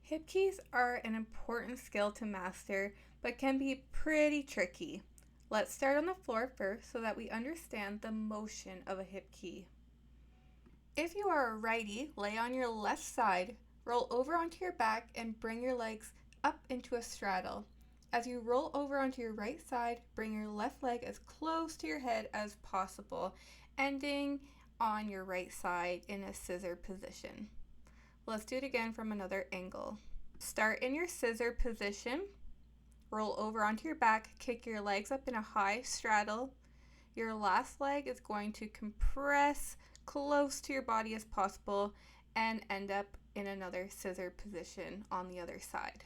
Hip keys are an important skill to master, but can be pretty tricky. Let's start on the floor first so that we understand the motion of a hip key. If you are a righty, lay on your left side, roll over onto your back, and bring your legs up into a straddle. As you roll over onto your right side, bring your left leg as close to your head as possible, ending on your right side in a scissor position. Let's do it again from another angle. Start in your scissor position, roll over onto your back, kick your legs up in a high straddle. Your last leg is going to compress close to your body as possible and end up in another scissor position on the other side.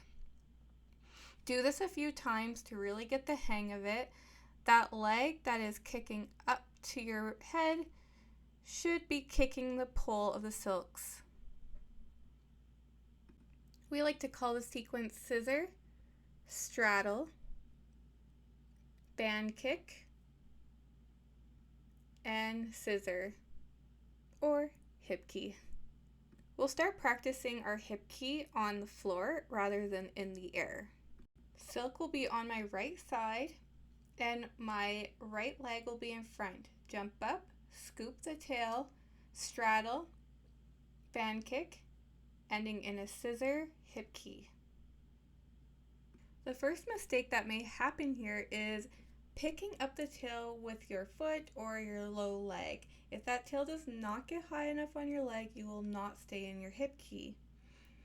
Do this a few times to really get the hang of it. That leg that is kicking up to your head should be kicking the pole of the silks. We like to call the sequence scissor, straddle, band kick, and scissor, or hip key. We'll start practicing our hip key on the floor rather than in the air. Silk will be on my right side and my right leg will be in front. Jump up, scoop the tail, straddle, band kick, ending in a scissor hip key. The first mistake that may happen here is picking up the tail with your foot or your low leg. If that tail does not get high enough on your leg, you will not stay in your hip key.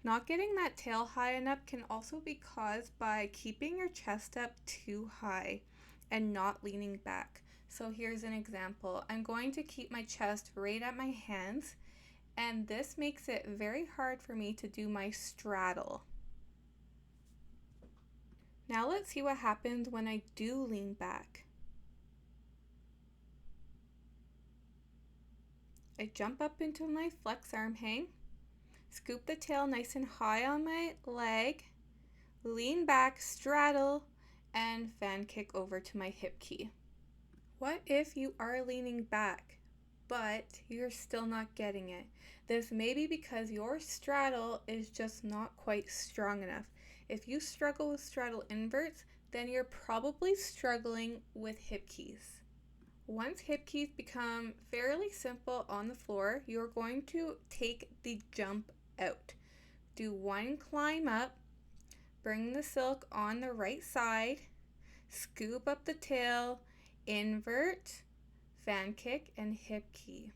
Not getting that tail high enough can also be caused by keeping your chest up too high and not leaning back. So here's an example. I'm going to keep my chest right at my hands, and this makes it very hard for me to do my straddle. Now let's see what happens when I do lean back. I jump up into my flex arm hang, scoop the tail nice and high on my leg, lean back, straddle, and fan kick over to my hip key. What if you are leaning back, but you're still not getting it? This may be because your straddle is just not quite strong enough. If you struggle with straddle inverts, then you're probably struggling with hip keys. Once hip keys become fairly simple on the floor, you're going to take the jump out. Do one climb up, bring the silk on the right side, scoop up the tail, invert, fan kick, and hip key.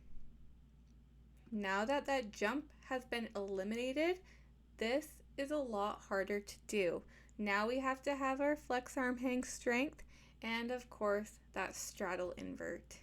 Now that that jump has been eliminated, this is a lot harder to do. Now we have to have our flex arm hang strength and of course that straddle invert.